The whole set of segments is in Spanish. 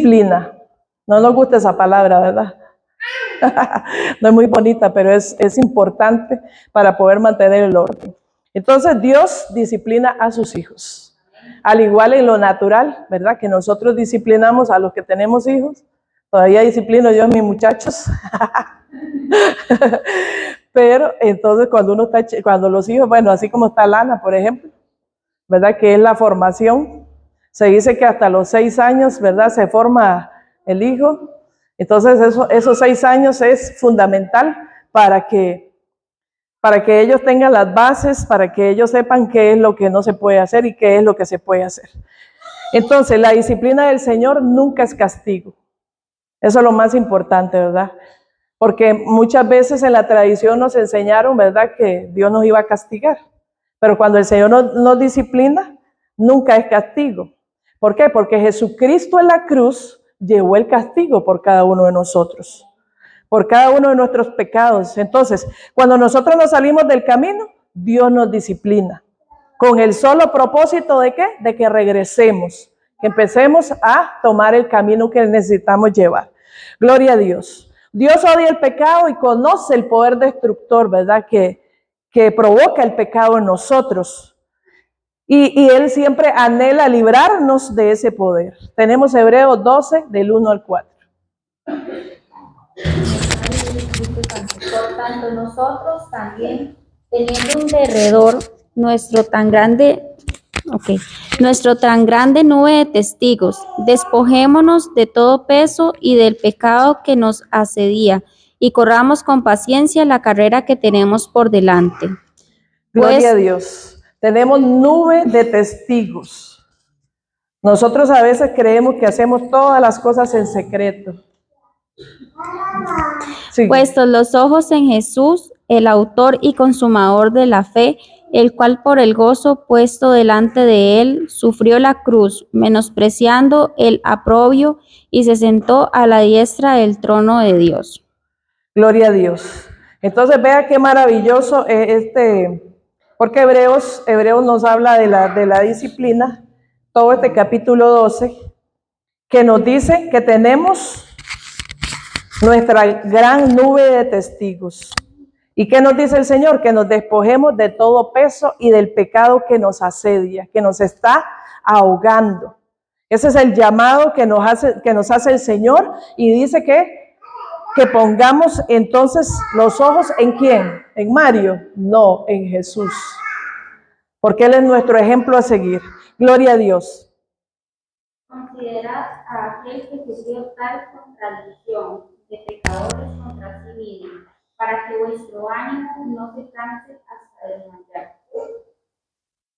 disciplina. No nos gusta esa palabra, ¿verdad? No es muy bonita, pero es importante para poder mantener el orden. Entonces Dios disciplina a sus hijos. Al igual en lo natural, ¿verdad? Que nosotros disciplinamos a los que tenemos hijos. Todavía disciplino yo a mis muchachos. Pero entonces cuando los hijos, bueno, así como está Lana, por ejemplo, ¿verdad? Que es la formación. Se dice que hasta los 6 años, ¿verdad? Se forma el hijo. Entonces esos 6 años es fundamental para que ellos tengan las bases, para que ellos sepan qué es lo que no se puede hacer y qué es lo que se puede hacer. Entonces la disciplina del Señor nunca es castigo. Eso es lo más importante, ¿verdad? Porque muchas veces en la tradición nos enseñaron, ¿verdad?, que Dios nos iba a castigar. Pero cuando el Señor nos disciplina, nunca es castigo. ¿Por qué? Porque Jesucristo en la cruz llevó el castigo por cada uno de nosotros, por cada uno de nuestros pecados. Entonces, cuando nosotros nos salimos del camino, Dios nos disciplina. ¿Con el solo propósito de qué? De que regresemos, que empecemos a tomar el camino que necesitamos llevar. Gloria a Dios. Dios odia el pecado y conoce el poder destructor, ¿verdad? Que provoca el pecado en nosotros. Y Él siempre anhela librarnos de ese poder. Tenemos Hebreos 12, del 1 al 4. Por tanto, nosotros también, teniendo un derredor nuestro tan grande nube de testigos, despojémonos de todo peso y del pecado que nos asedia, y corramos con paciencia la carrera que tenemos por delante. Gloria a Dios. Tenemos nube de testigos. Nosotros a veces creemos que hacemos todas las cosas en secreto. Sí. Puestos los ojos en Jesús, el autor y consumador de la fe, el cual por el gozo puesto delante de él sufrió la cruz, menospreciando el oprobio, y se sentó a la diestra del trono de Dios. Gloria a Dios. Entonces vea qué maravilloso porque Hebreos nos habla de la disciplina, todo este capítulo 12, que nos dice que tenemos nuestra gran nube de testigos. ¿Y qué nos dice el Señor? Que nos despojemos de todo peso y del pecado que nos asedia, que nos está ahogando. Ese es el llamado que nos hace el Señor, y dice que pongamos entonces los ojos ¿en quién? ¿En Mario? No, en Jesús. Porque Él es nuestro ejemplo a seguir. Gloria a Dios. Considerad a aquel que sufrió tal contradicción de pecadores contra sí mismo, para que vuestro ánimo no se canse hasta desmayar.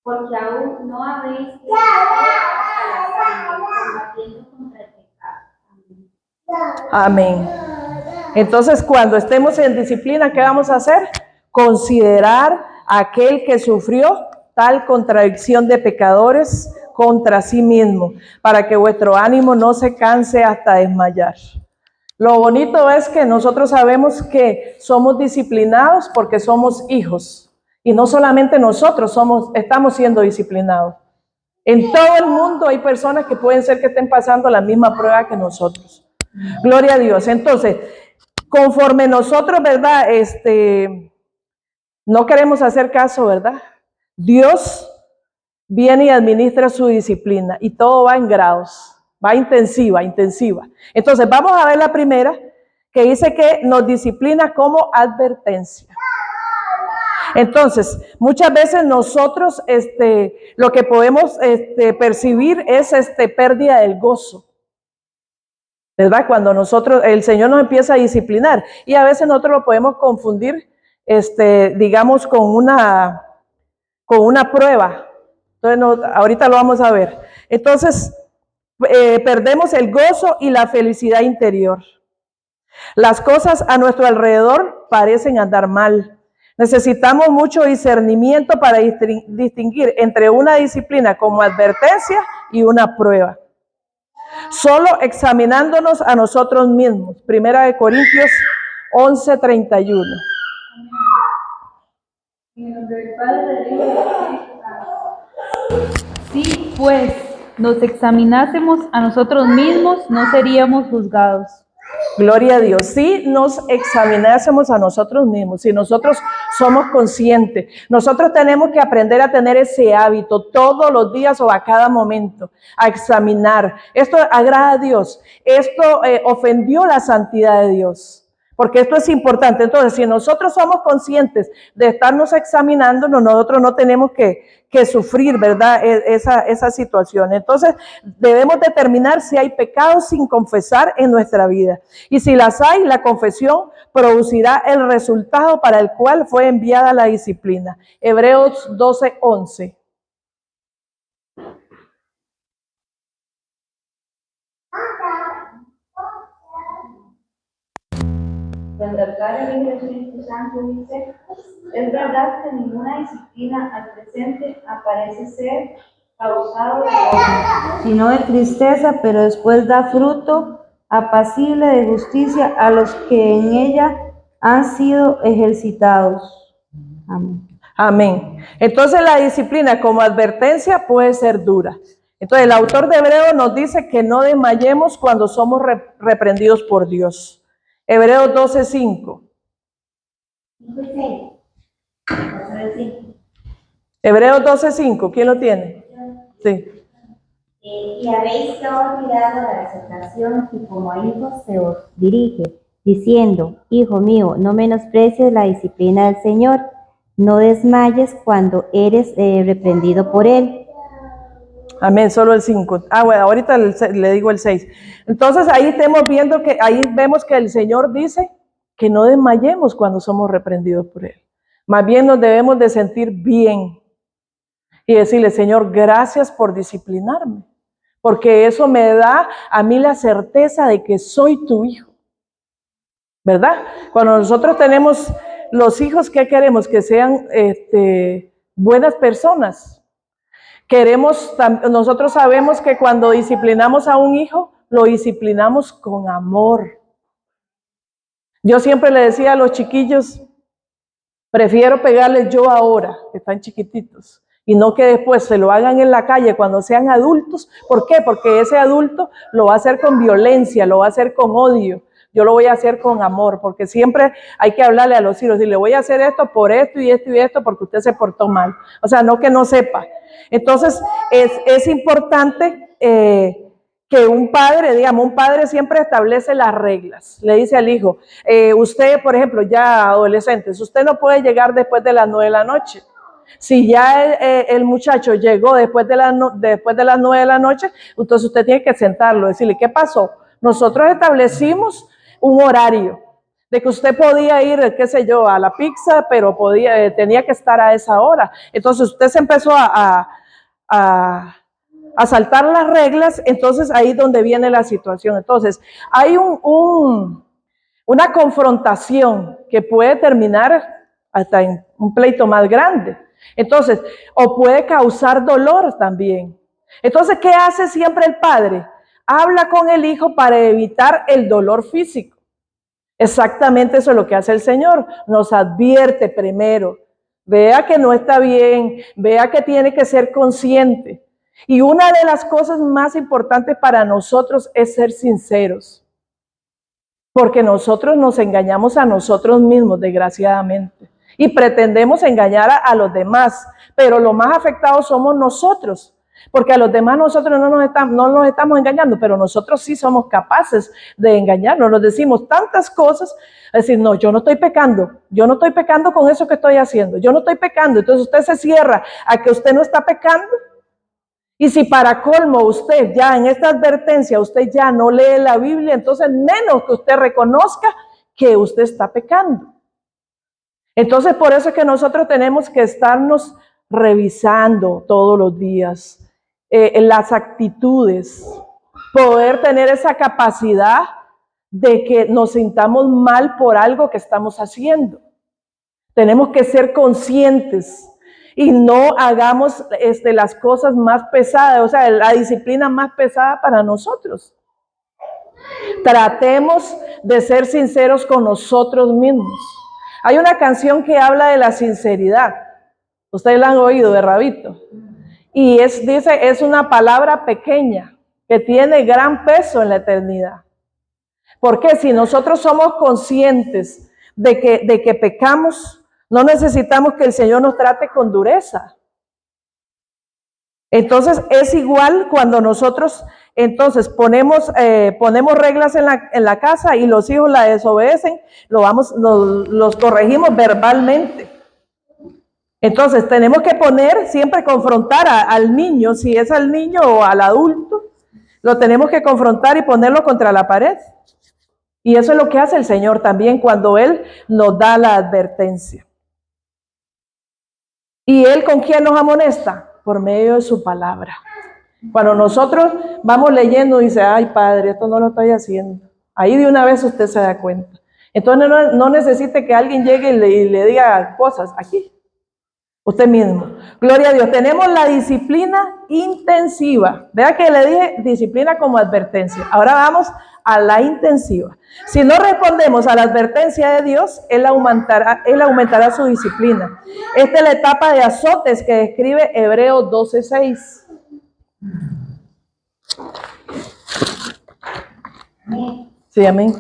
Porque aún no habéis vencido hasta la sangre, combatiendo contra el pecado. Amén. Entonces, cuando estemos en disciplina, ¿qué vamos a hacer? Considerar a aquel que sufrió tal contradicción de pecadores contra sí mismo, para que vuestro ánimo no se canse hasta desmayar. Lo bonito es que nosotros sabemos que somos disciplinados porque somos hijos. Y no solamente nosotros estamos siendo disciplinados. En todo el mundo hay personas que pueden ser que estén pasando la misma prueba que nosotros. Gloria a Dios. Entonces, conforme nosotros, ¿verdad? No queremos hacer caso, ¿verdad? Dios viene y administra su disciplina y todo va en grados, va intensiva. Entonces, vamos a ver la primera, que dice que nos disciplina como advertencia. Entonces, muchas veces nosotros lo que podemos percibir es pérdida del gozo, ¿verdad? Cuando el Señor nos empieza a disciplinar, y a veces nosotros lo podemos confundir, digamos, con una prueba. Entonces, ahorita lo vamos a ver. Entonces, perdemos el gozo y la felicidad interior. Las cosas a nuestro alrededor parecen andar mal. Necesitamos mucho discernimiento para distinguir entre una disciplina como advertencia y una prueba. Solo examinándonos a nosotros mismos. Primera de Corintios 11:31. En el nombre del Padre, del Hijo y del Espíritu Santo. Sí, pues, nos examinásemos a nosotros mismos, no seríamos juzgados. Gloria a Dios. Si nos examinásemos a nosotros mismos, si nosotros somos conscientes, nosotros tenemos que aprender a tener ese hábito todos los días o a cada momento, a examinar. Esto agrada a Dios. Esto ofendió la santidad de Dios. Porque esto es importante. Entonces, si nosotros somos conscientes de estarnos examinándonos, nosotros no tenemos que sufrir, ¿verdad? Esa situación. Entonces, debemos determinar si hay pecados sin confesar en nuestra vida. Y si las hay, la confesión producirá el resultado para el cual fue enviada la disciplina. Hebreos 12:11. Cuando el Padre y el Espíritu Santo dice, es verdad que ninguna disciplina al presente parece ser causado de gozo, sino de tristeza, pero después da fruto apacible de justicia a los que en ella han sido ejercitados. Amén. Amén. Entonces la disciplina como advertencia puede ser dura. Entonces el autor de Hebreos nos dice que no desmayemos cuando somos reprendidos por Dios. Hebreos 12:5. Hebreos 12:5. ¿Quién lo tiene? Sí. Y habéis olvidado la exhortación que como a hijos se os dirige, diciendo, Hijo mío, no menosprecies la disciplina del Señor, no desmayes cuando eres reprendido por Él. Amén, solo el 5. Bueno, ahorita le digo el 6. Entonces ahí estamos viendo que, ahí vemos que el Señor dice que no desmayemos cuando somos reprendidos por Él. Más bien nos debemos de sentir bien y decirle, Señor, gracias por disciplinarme, porque eso me da a mí la certeza de que soy tu hijo, ¿verdad? Cuando nosotros tenemos los hijos, ¿qué queremos? Que sean buenas personas. Nosotros sabemos que cuando disciplinamos a un hijo, lo disciplinamos con amor. Yo siempre le decía a los chiquillos, prefiero pegarles yo ahora, que están chiquititos, y no que después se lo hagan en la calle cuando sean adultos. ¿Por qué? Porque ese adulto lo va a hacer con violencia, lo va a hacer con odio. Yo lo voy a hacer con amor, porque siempre hay que hablarle a los hijos y le voy a hacer esto por esto y esto y esto porque usted se portó mal. O sea, no que no sepa. Entonces, es importante que un padre siempre establece las reglas. Le dice al hijo, usted, por ejemplo, ya adolescentes, usted no puede llegar después de las 9 de la noche. Si ya el muchacho llegó después de las 9 de la noche, entonces usted tiene que sentarlo, decirle, ¿qué pasó? Nosotros establecimos un horario de que usted podía ir, qué sé yo, a la pizza, pero tenía que estar a esa hora. Entonces usted se empezó a saltar las reglas, entonces ahí es donde viene la situación. Entonces hay una confrontación que puede terminar hasta en un pleito más grande. Entonces, o puede causar dolor también. Entonces, ¿qué hace siempre el padre? Habla con el hijo para evitar el dolor físico. Exactamente eso es lo que hace el Señor. Nos advierte primero. Vea que no está bien, vea que tiene que ser consciente. Y una de las cosas más importantes para nosotros es ser sinceros. Porque nosotros nos engañamos a nosotros mismos, desgraciadamente. Y pretendemos engañar a los demás, pero los más afectados somos nosotros, porque a los demás nosotros no nos estamos engañando, pero nosotros sí somos capaces de engañarnos. Nos decimos tantas cosas, es decir, no, yo no estoy pecando con eso que estoy haciendo, yo no estoy pecando. Entonces usted se cierra a que usted no está pecando. Y si para colmo usted ya en esta advertencia, usted ya no lee la Biblia, entonces menos que usted reconozca que usted está pecando. Entonces, por eso es que nosotros tenemos que estarnos revisando todos los días las actitudes, poder tener esa capacidad de que nos sintamos mal por algo que estamos haciendo. Tenemos que ser conscientes y no hagamos las cosas más pesadas, o sea, la disciplina más pesada para nosotros. Tratemos de ser sinceros con nosotros mismos. Hay una canción que habla de la sinceridad. Ustedes la han oído, de Rabito. y dice, es una palabra pequeña que tiene gran peso en la eternidad. Porque si nosotros somos conscientes de que pecamos, no necesitamos que el Señor nos trate con dureza. Entonces es igual cuando nosotros entonces ponemos reglas en la casa y los hijos la desobedecen, los corregimos verbalmente. Entonces tenemos que siempre confrontar al niño, si es al niño o al adulto, lo tenemos que confrontar y ponerlo contra la pared. Y eso es lo que hace el Señor también cuando Él nos da la advertencia. ¿Y Él con quién nos amonesta? Por medio de su palabra. Cuando nosotros vamos leyendo y dice, ay Padre, esto no lo estoy haciendo. Ahí de una vez usted se da cuenta. Entonces no necesite que alguien llegue y le diga cosas aquí. Usted mismo. Gloria a Dios. Tenemos la disciplina intensiva. Vea que le dije disciplina como advertencia. Ahora vamos a la intensiva. Si no respondemos a la advertencia de Dios, Él aumentará su disciplina. Esta es la etapa de azotes que describe Hebreos 12:6. Sí, amén.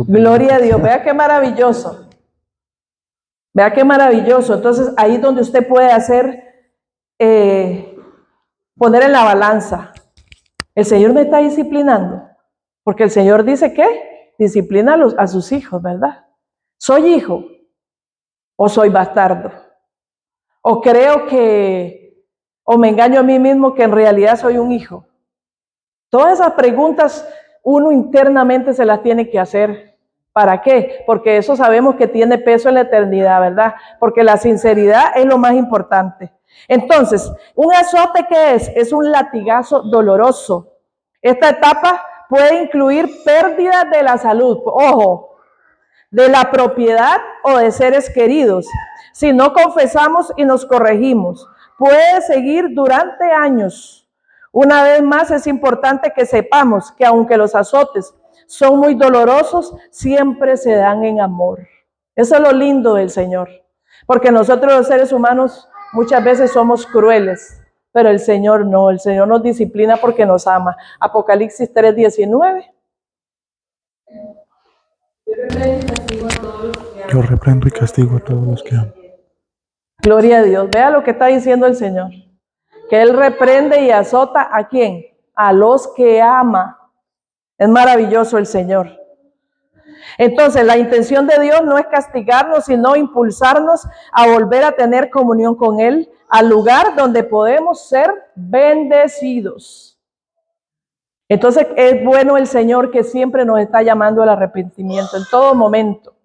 Gloria a Dios. Vea qué maravilloso. Vea qué maravilloso. Entonces ahí es donde usted puede poner en la balanza. El Señor me está disciplinando. Porque el Señor dice que disciplina a sus hijos, ¿verdad? ¿Soy hijo o soy bastardo? ¿O creo o me engaño a mí mismo que en realidad soy un hijo? Todas esas preguntas uno internamente se las tiene que hacer. ¿Para qué? Porque eso sabemos que tiene peso en la eternidad, ¿verdad? Porque la sinceridad es lo más importante. Entonces, ¿un azote qué es? Es un latigazo doloroso. Esta etapa puede incluir pérdidas de la salud, ojo, de la propiedad o de seres queridos. Si no confesamos y nos corregimos, puede seguir durante años. Una vez más es importante que sepamos que aunque los azotes son muy dolorosos, siempre se dan en amor. Eso es lo lindo del Señor. Porque nosotros los seres humanos muchas veces somos crueles, pero el Señor no. El Señor nos disciplina porque nos ama. Apocalipsis 3:19. Yo reprendo y castigo a todos los que amo. Gloria a Dios. Vea lo que está diciendo el Señor. Que Él reprende y azota ¿a quién? A los que ama. Es maravilloso el Señor. Entonces, la intención de Dios no es castigarnos, sino impulsarnos a volver a tener comunión con Él, al lugar donde podemos ser bendecidos. Entonces, es bueno el Señor que siempre nos está llamando al arrepentimiento en todo momento.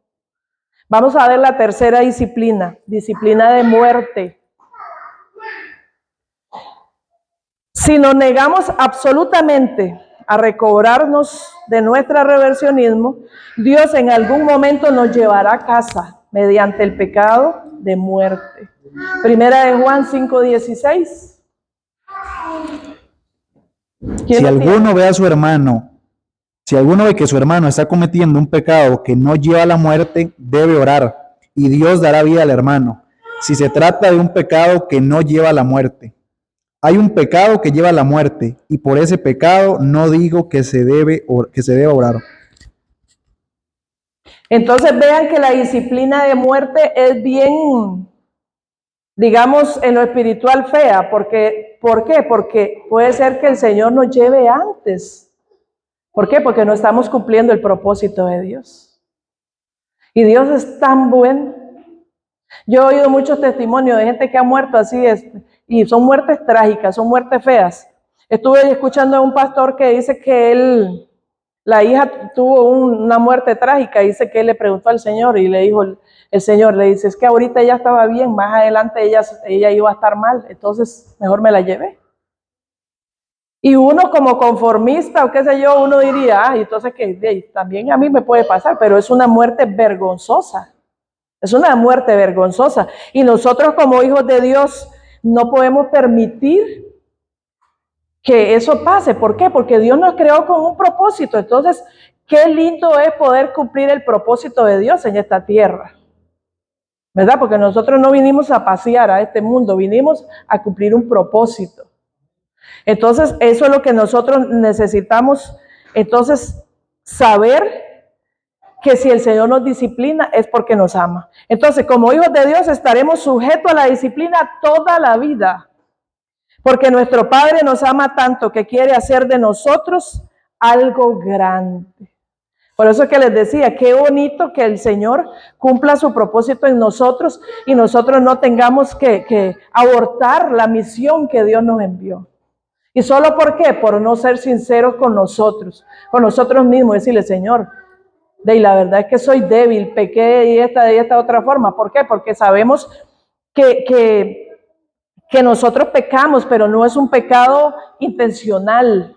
Vamos a ver la tercera disciplina, disciplina de muerte. Si nos negamos absolutamente a recobrarnos de nuestro reversionismo, Dios en algún momento nos llevará a casa mediante el pecado de muerte. Primera de Juan 5:16. Si alguno ve que su hermano está cometiendo un pecado que no lleva a la muerte, debe orar y Dios dará vida al hermano. Si se trata de un pecado que no lleva a la muerte. Hay un pecado que lleva a la muerte y por ese pecado no digo que se debe orar. Entonces vean que la disciplina de muerte es bien, digamos, en lo espiritual fea. ¿Por qué? Porque puede ser que el Señor nos lleve antes. ¿Por qué? Porque no estamos cumpliendo el propósito de Dios. Y Dios es tan bueno. Yo he oído muchos testimonios de gente que ha muerto así, y son muertes trágicas, son muertes feas. Estuve escuchando a un pastor que dice que la hija tuvo una muerte trágica, y dice que él le preguntó al Señor y le dijo, el Señor le dice, es que ahorita ella estaba bien, más adelante ella iba a estar mal, entonces mejor me la llevé. Y uno como conformista o qué sé yo, uno diría, entonces que también a mí me puede pasar, pero es una muerte vergonzosa. Es una muerte vergonzosa. Y nosotros como hijos de Dios no podemos permitir que eso pase. ¿Por qué? Porque Dios nos creó con un propósito. Entonces, qué lindo es poder cumplir el propósito de Dios en esta tierra. ¿verdad? Porque nosotros no vinimos a pasear a este mundo, vinimos a cumplir un propósito. Entonces, eso es lo que nosotros necesitamos, entonces, saber que si el Señor nos disciplina es porque nos ama. Entonces, como hijos de Dios estaremos sujetos a la disciplina toda la vida, porque nuestro Padre nos ama tanto que quiere hacer de nosotros algo grande. Por eso es que les decía, qué bonito que el Señor cumpla su propósito en nosotros y nosotros no tengamos que abortar la misión que Dios nos envió. ¿Y solo por qué? Por no ser sinceros con nosotros mismos, decirle, Señor, y la verdad es que soy débil, pequé de esta otra forma. ¿Por qué? Porque sabemos que nosotros pecamos, pero no es un pecado intencional.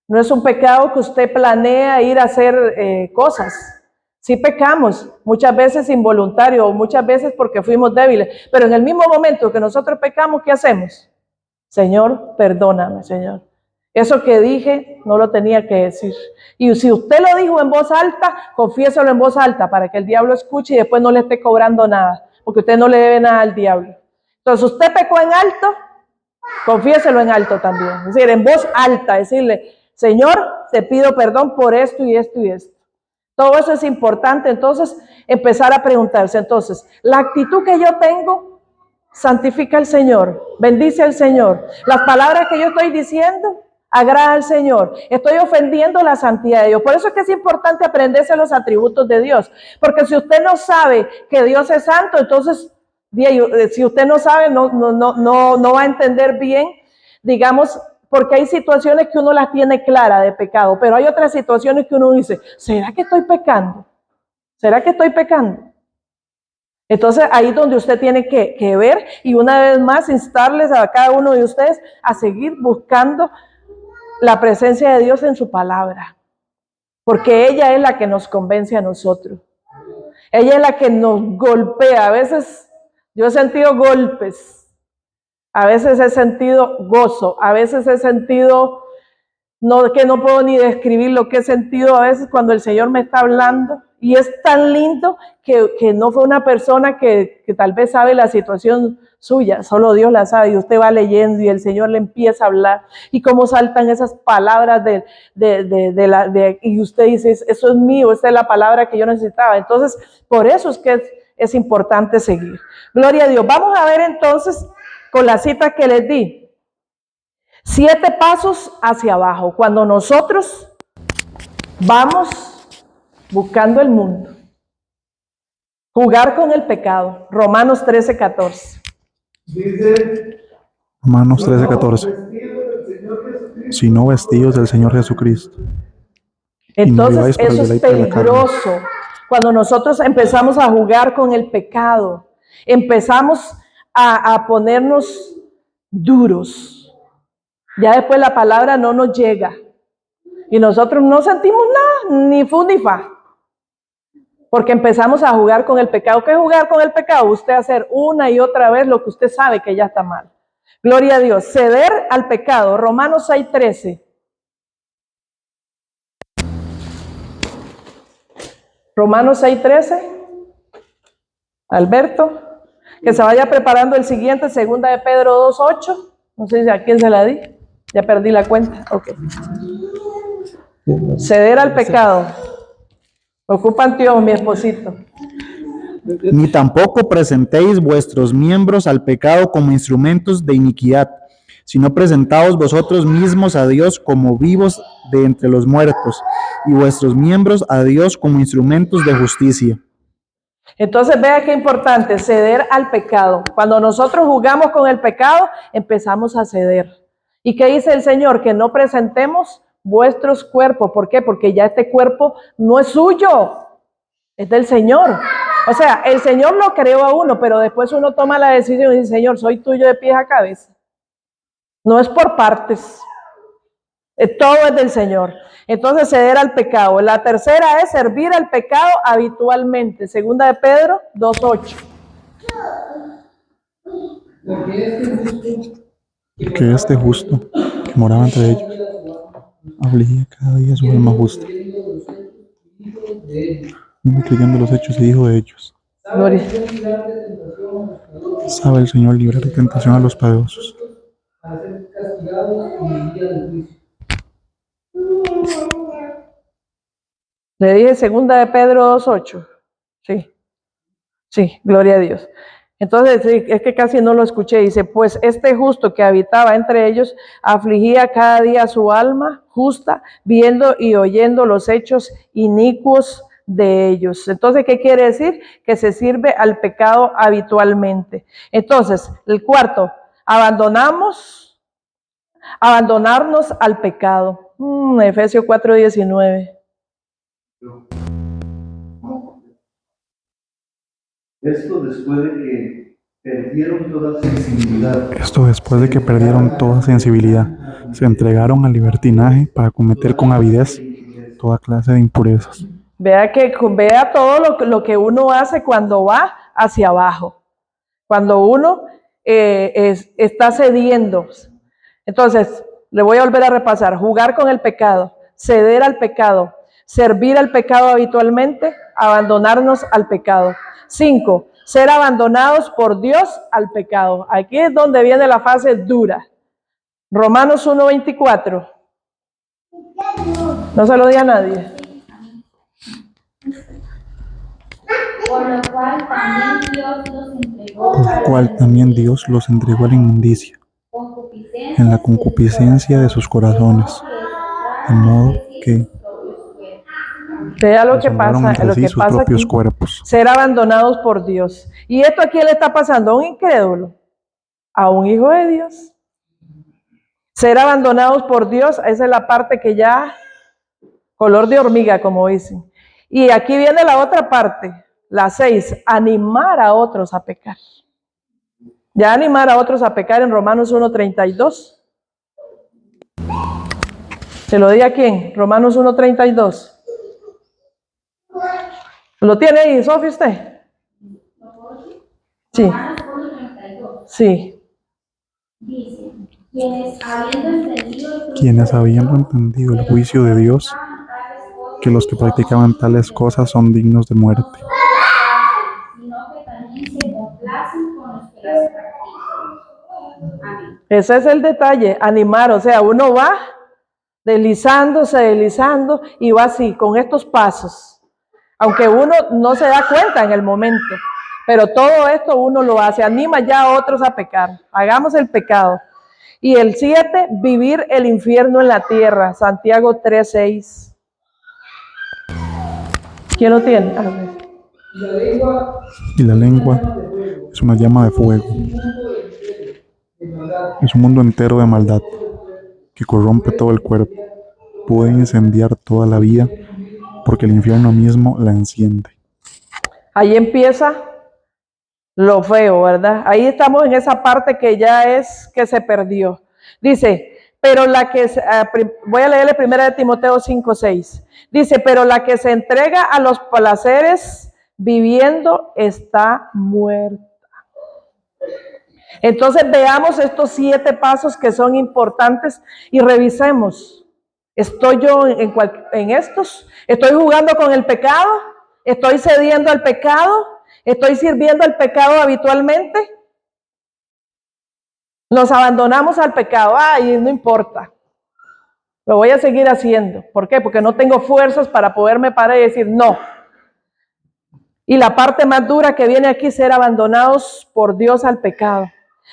No es un pecado que usted planea ir a hacer cosas. Sí pecamos, muchas veces involuntario, o muchas veces porque fuimos débiles. Pero en el mismo momento que nosotros pecamos, ¿qué hacemos? Señor, perdóname, Señor. Eso que dije no lo tenía que decir. Y si usted lo dijo en voz alta, confiéselo en voz alta para que el diablo escuche y después no le esté cobrando nada, porque usted no le debe nada al diablo. Entonces, usted pecó en alto, confiéselo en alto también. Es decir, en voz alta, decirle, Señor, te pido perdón por esto y esto y esto. Todo eso es importante. Entonces, empezar a preguntarse. Entonces, la actitud que yo tengo santifica al Señor, bendice al Señor. Las palabras que yo estoy diciendo agrada al Señor. Estoy ofendiendo la santidad de Dios. Por eso es que es importante aprenderse los atributos de Dios. Porque si usted no sabe que Dios es santo, entonces, si usted no sabe, no va a entender bien, digamos, porque hay situaciones que uno las tiene claras de pecado, pero hay otras situaciones que uno dice, ¿será que estoy pecando? ¿Será que estoy pecando? Entonces ahí es donde usted tiene que ver y una vez más instarles a cada uno de ustedes a seguir buscando la presencia de Dios en su palabra, porque ella es la que nos convence a nosotros. Ella es la que nos golpea. A veces yo he sentido golpes, a veces he sentido gozo, a veces he sentido que no puedo ni describir lo que he sentido a veces cuando el Señor me está hablando. Y es tan lindo que no fue una persona que tal vez sabe la situación suya, solo Dios la sabe, y usted va leyendo y el Señor le empieza a hablar, y cómo saltan esas palabras y usted dice, eso es mío, esta es la palabra que yo necesitaba. Entonces, por eso es que es importante seguir. Gloria a Dios. Vamos a ver entonces con la cita que les di. 7 pasos hacia abajo, cuando nosotros vamos buscando el mundo. Jugar con el pecado. Romanos 13:14. Romanos 13:14. Sino vestidos del Señor Jesucristo. Entonces eso es peligroso. Cuando nosotros empezamos a jugar con el pecado, empezamos a ponernos duros. Ya después la palabra no nos llega. Y nosotros no sentimos nada, ni fu ni fa. Porque empezamos a jugar con el pecado. ¿Qué es jugar con el pecado? Usted hacer una y otra vez lo que usted sabe que ya está mal. Gloria a Dios. Ceder al pecado. Romanos 6:13. Romanos 6:13. Alberto. Que se vaya preparando el siguiente, segunda de Pedro 2:8. No sé si a quién se la di. Ya perdí la cuenta. Ok. Ceder al pecado. Ocupa Antíoco, mi esposito. Ni tampoco presentéis vuestros miembros al pecado como instrumentos de iniquidad, sino presentaos vosotros mismos a Dios como vivos de entre los muertos, y vuestros miembros a Dios como instrumentos de justicia. Entonces vea qué importante, ceder al pecado. Cuando nosotros jugamos con el pecado, empezamos a ceder. ¿Y qué dice el Señor? Que no presentemos vuestros cuerpos. ¿Por qué? Porque ya este cuerpo no es suyo, es del Señor. O sea, el Señor lo creó a uno, pero después uno toma la decisión y dice, Señor, soy tuyo de pies a cabeza. No es por partes. Todo es del Señor. Entonces, ceder al pecado. La tercera es servir al pecado habitualmente. Segunda de Pedro 2:8. Que este justo, que moraba entre ellos, afligía cada día su alma justa, no creyendo los hechos y dijo de ellos, Gloria. Sabe el Señor librar de tentación a los poderosos. Le dije segunda de Pedro 2:8. Sí, sí, gloria a Dios. Entonces, sí, es que casi no lo escuché. Dice, pues este justo que habitaba entre ellos afligía cada día su alma justa, viendo y oyendo los hechos inicuos de ellos. Entonces, ¿qué quiere decir? Que se sirve al pecado habitualmente. Entonces, el cuarto, abandonarnos al pecado. Efesios 4:19. Esto después de que perdieron toda sensibilidad. Esto después de que perdieron toda sensibilidad, se entregaron al libertinaje para cometer con avidez toda clase de impurezas. Vea todo lo que uno hace cuando va hacia abajo, cuando uno está cediendo. Entonces, le voy a volver a repasar: jugar con el pecado, ceder al pecado, servir al pecado habitualmente, abandonarnos al pecado. 5, ser abandonados por Dios al pecado. Aquí es donde viene la fase dura. Romanos 1:24. No se lo di a nadie. Por lo cual también Dios los entregó Por lo cual también Dios los entregó a la inmundicia, en la concupiscencia de sus corazones, de modo que Vea lo que deshonraron pasa, entre lo sí que sus pasa propios aquí. cuerpos. Ser abandonados por Dios. ¿Y esto a quién le está pasando? ¿A un incrédulo? ¿A un hijo de Dios? Ser abandonados por Dios, esa es la parte que ya, color de hormiga, como dicen. Y aquí viene la otra parte, la 6, animar a otros a pecar. Ya animar a otros a pecar en Romanos 1:32. ¿Se lo di a quién? Romanos 1:32. ¿Lo tiene ahí, Sofía, usted? Sí. Sí. Dice, quienes Habiendo entendido el juicio de Dios, que los que practicaban tales cosas son dignos de muerte. sino que también se complacen con los que las practican. Amén. Ese es el detalle, animar, o sea, uno va deslizando y va así, con estos pasos. Aunque uno no se da cuenta en el momento, pero todo esto uno lo hace, anima ya a otros a pecar. Hagamos el pecado. Y el 7, vivir el infierno en la tierra, Santiago 3:6. ¿Quién lo tiene? A ver. Y la lengua es una llama de fuego. Es un mundo entero de maldad que corrompe todo el cuerpo. Puede incendiar toda la vida porque el infierno mismo la enciende. Ahí empieza lo feo, ¿verdad? Ahí estamos en esa parte que ya es que se perdió. Dice, pero la que, voy a leerle 1 Timoteo 5:6. Dice, pero la que se entrega a los placeres viviendo está muerta. Entonces veamos estos 7 pasos que son importantes y revisemos. ¿Estoy yo en estos? ¿Estoy jugando con el pecado? ¿Estoy cediendo al pecado? ¿Estoy sirviendo al pecado habitualmente? Nos abandonamos al pecado. Ay, no importa. Lo voy a seguir haciendo. ¿Por qué? Porque no tengo fuerzas para poderme parar y decir no. Y la parte más dura que viene aquí, ser abandonados por Dios al pecado.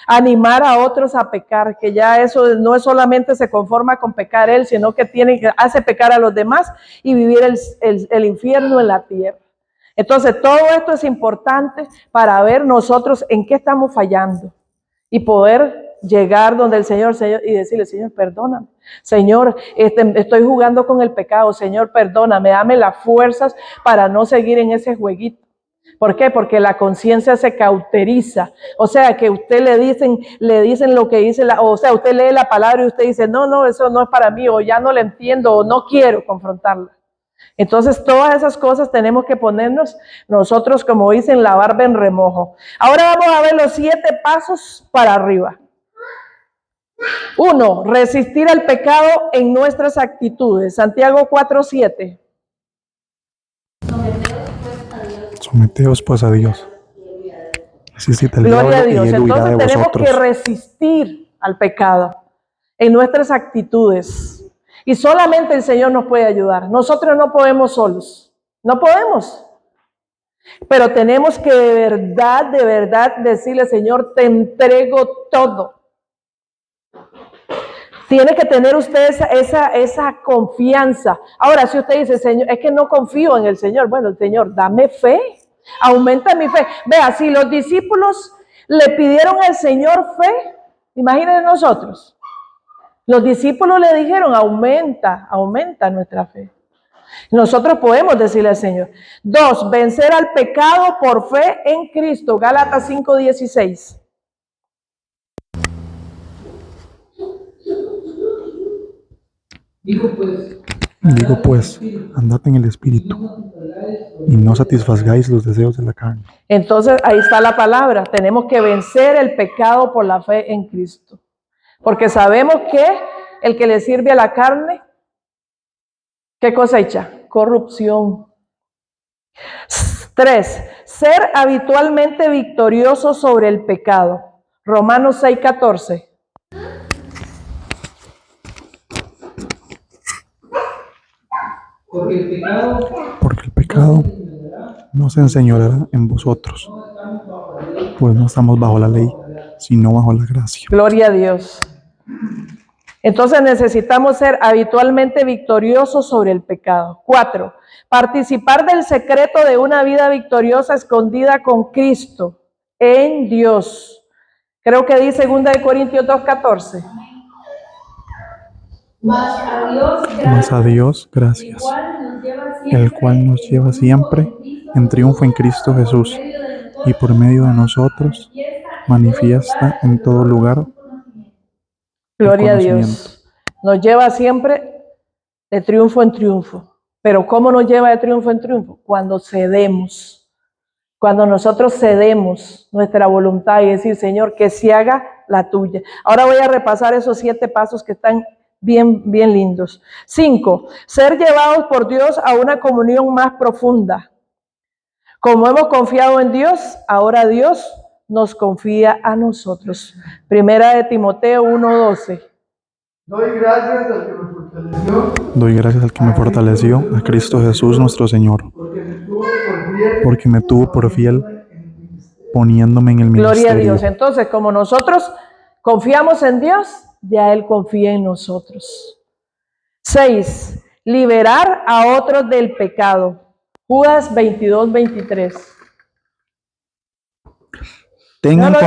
Animar a otros a pecar, que ya eso no es solamente se conforma con pecar él, sino que hace pecar a los demás y vivir el infierno en la tierra. Entonces todo esto es importante para ver nosotros en qué estamos fallando y poder llegar donde el Señor y decirle, Señor, perdóname. Señor, estoy jugando con el pecado. Señor, perdóname, dame las fuerzas para no seguir en ese jueguito. ¿Por qué? Porque la conciencia se cauteriza. O sea, que usted le dicen lo que dice, o sea, usted lee la palabra y usted dice, no, eso no es para mí, o ya no le entiendo, o no quiero confrontarla. Entonces, todas esas cosas tenemos que ponernos nosotros, como dicen, la barba en remojo. Ahora vamos a ver los 7 pasos para arriba. 1, resistir al pecado en nuestras actitudes. Santiago 4:7. Someteos pues a Dios. Resistid al Gloria a diablo Dios. y él huirá de Entonces tenemos vosotros. que resistir al pecado en nuestras actitudes. Y solamente el Señor nos puede ayudar. Nosotros no podemos solos. No podemos. Pero tenemos que de verdad decirle, Señor, te entrego todo. Tiene que tener usted esa confianza. Ahora, si usted dice, Señor, es que no confío en el Señor. Bueno, Señor, dame fe. Aumenta mi fe. Vea, si los discípulos le pidieron al Señor fe, imagínense nosotros. Los discípulos le dijeron, aumenta nuestra fe. Nosotros podemos decirle al Señor. 2, vencer al pecado por fe en Cristo. Gálatas 5:16. Digo pues, andad en el Espíritu y no satisfagáis los deseos de la carne. Entonces ahí está la palabra. Tenemos que vencer el pecado por la fe en Cristo. Porque sabemos que el que le sirve a la carne, ¿qué cosecha? Corrupción. 3, ser habitualmente victorioso sobre el pecado. Romanos 6:14. Porque el pecado no se enseñoreará en vosotros, pues no estamos bajo la ley, sino bajo la gracia. Gloria a Dios. Entonces necesitamos ser habitualmente victoriosos sobre el pecado. 4, participar del secreto de una vida victoriosa escondida con Cristo en Dios. Creo que dice 2 Corintios 2:14. Mas Mas a Dios gracias, el cual nos lleva siempre en triunfo en Cristo Jesús, y por medio de nosotros manifiesta en todo lugar Gloria a conocimiento. Dios. Nos lleva siempre de triunfo en triunfo. Pero ¿cómo nos lleva de triunfo en triunfo? Cuando cedemos. Cuando nosotros cedemos nuestra voluntad y decir, Señor, que se haga la tuya. Ahora voy a repasar esos 7 pasos que están bien lindos. 5, ser llevados por Dios a una comunión más profunda. Como hemos confiado en Dios, ahora Dios nos confía a nosotros. Primera de Timoteo 1:12. Doy gracias al que me fortaleció, Doy gracias al que me fortaleció, a Cristo Jesús nuestro Señor, porque me tuvo por fiel poniéndome en el Gloria a ministerio. Dios. Entonces, como nosotros confiamos en Dios, ya Él confía en nosotros. 6, liberar a otros del pecado. Judas 22:23. Tengan No lo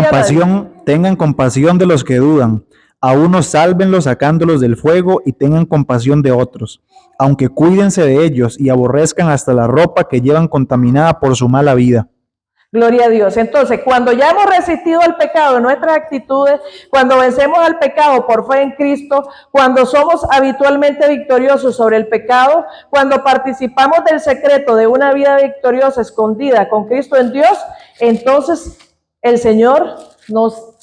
tengan compasión de los que dudan. A unos sálvenlos sacándolos del fuego y tengan compasión de otros, aunque cuídense de ellos y aborrezcan hasta la ropa que llevan contaminada por su mala vida. Gloria a Dios. Entonces, cuando ya hemos resistido al pecado en nuestras actitudes, cuando vencemos al pecado por fe en Cristo, cuando somos habitualmente victoriosos sobre el pecado, cuando participamos del secreto de una vida victoriosa escondida con Cristo en Dios, entonces el Señor nos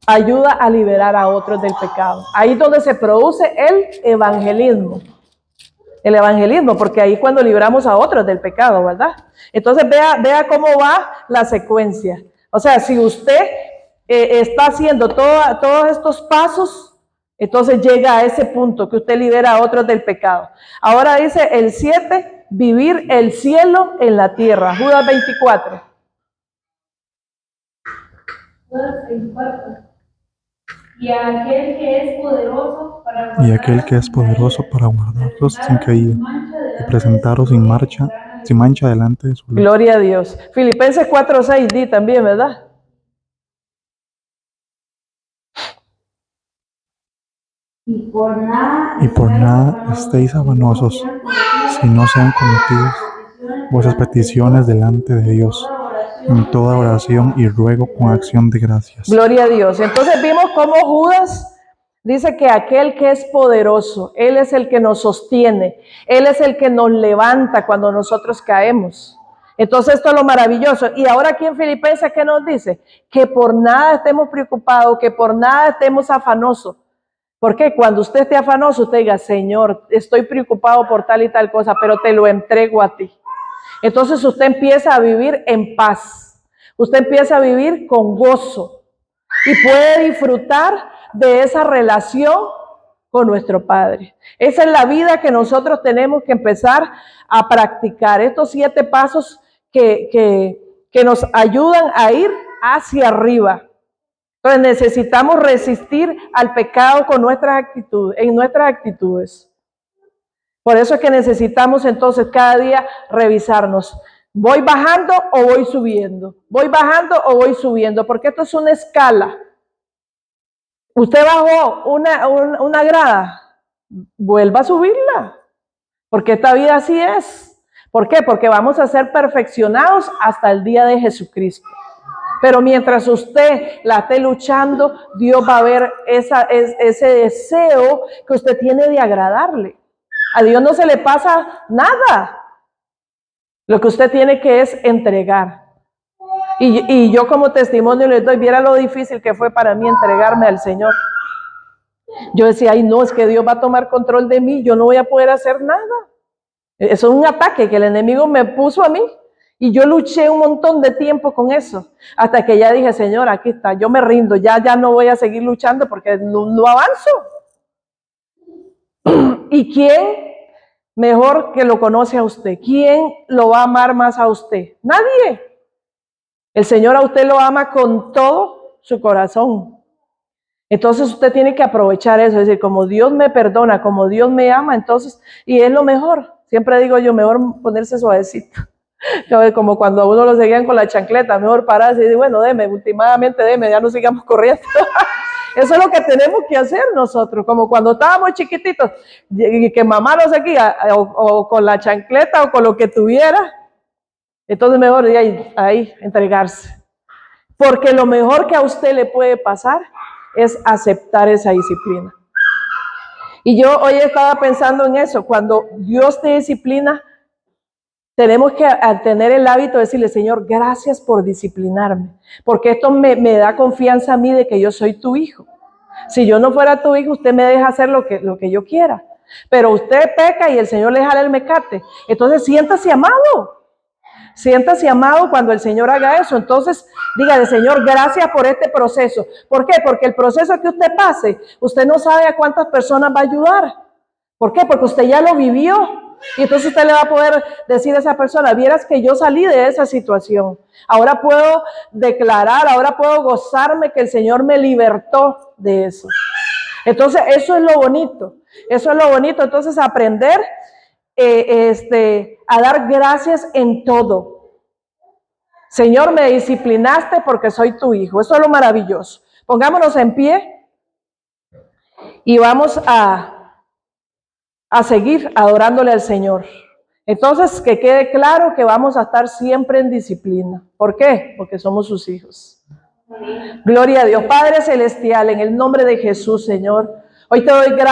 ayuda a liberar a otros del pecado. Ahí es donde se produce el evangelismo. El evangelismo, porque ahí cuando libramos a otros del pecado, ¿verdad? Entonces vea cómo va la secuencia. O sea, si usted está haciendo todos estos pasos, entonces llega a ese punto que usted libera a otros del pecado. Ahora dice el 7, vivir el cielo en la tierra. Judas 24. Y aquel que es poderoso para guardaros sin caída y presentaros sin mancha delante de su luz. Gloria a Dios. Filipenses 4:6 di también, ¿verdad? Y por nada estéis afanosos, si no sean cometidos vuestras peticiones delante de Dios, en toda oración y ruego con acción de gracias. Gloria a Dios. Entonces vimos cómo Judas dice que aquel que es poderoso, Él es el que nos sostiene, Él es el que nos levanta cuando nosotros caemos. Entonces esto es lo maravilloso. Y ahora aquí en Filipenses, ¿qué nos dice? Que por nada estemos preocupados, que por nada estemos afanosos. Porque cuando usted esté afanoso, usted diga, Señor, estoy preocupado por tal y tal cosa, pero te lo entrego a ti. Entonces usted empieza a vivir en paz. Usted empieza a vivir con gozo y puede disfrutar de esa relación con nuestro Padre. Esa es la vida que nosotros tenemos que empezar a practicar. Estos 7 pasos que nos ayudan a ir hacia arriba. Entonces necesitamos resistir al pecado con nuestras actitudes, en nuestras actitudes. Por eso es que necesitamos entonces cada día revisarnos. ¿Voy bajando o voy subiendo? ¿Voy bajando o voy subiendo? Porque esto es una escala. Usted bajó una grada, vuelva a subirla. Porque esta vida así es. ¿Por qué? Porque vamos a ser perfeccionados hasta el día de Jesucristo. Pero mientras usted la esté luchando, Dios va a ver ese deseo que usted tiene de agradarle. A Dios no se le pasa nada. Lo que usted tiene que es entregar. Y yo como testimonio les doy, viera lo difícil que fue para mí entregarme al Señor. Yo decía, ay no, es que Dios va a tomar control de mí, yo no voy a poder hacer nada. Eso es un ataque que el enemigo me puso a mí. Y yo luché un montón de tiempo con eso. Hasta que ya dije, Señor, aquí está, yo me rindo, ya no voy a seguir luchando porque no avanzo. ¿Y quién mejor que lo conoce a usted? ¿Quién lo va a amar más a usted? Nadie. El Señor a usted lo ama con todo su corazón. Entonces usted tiene que aprovechar eso, es decir, como Dios me perdona, como Dios me ama, entonces, y es lo mejor. Siempre digo yo, mejor ponerse suavecito. Como cuando a uno lo seguían con la chancleta, mejor pararse y decir, bueno, últimamente ya no sigamos corriendo. Eso es lo que tenemos que hacer nosotros, como cuando estábamos chiquititos, y que mamá nos seguía, o con la chancleta o con lo que tuviera. Entonces mejor ahí entregarse. Porque lo mejor que a usted le puede pasar es aceptar esa disciplina. Y yo hoy estaba pensando en eso, cuando Dios te disciplina, tenemos que tener el hábito de decirle, Señor, gracias por disciplinarme, porque esto me da confianza a mí de que yo soy tu hijo. Si yo no fuera tu hijo, usted me deja hacer lo que yo quiera, pero usted peca y el Señor le jala el mecate. Entonces siéntase amado. Siéntase amado cuando el Señor haga eso. Entonces, dígale, Señor, gracias por este proceso. ¿Por qué? Porque el proceso que usted pase, usted no sabe a cuántas personas va a ayudar. ¿Por qué? Porque usted ya lo vivió. Y entonces usted le va a poder decir a esa persona, vieras que yo salí de esa situación. Ahora puedo declarar, ahora puedo gozarme que el Señor me libertó de eso. Entonces, eso es lo bonito. Eso es lo bonito. Entonces, aprender a dar gracias en todo. Señor, me disciplinaste porque soy tu hijo. Eso es lo maravilloso. Pongámonos en pie y vamos a seguir adorándole al Señor. Entonces, que quede claro que vamos a estar siempre en disciplina. ¿Por qué? Porque somos sus hijos. Gloria a Dios. Padre Celestial, en el nombre de Jesús, Señor, hoy te doy gracias.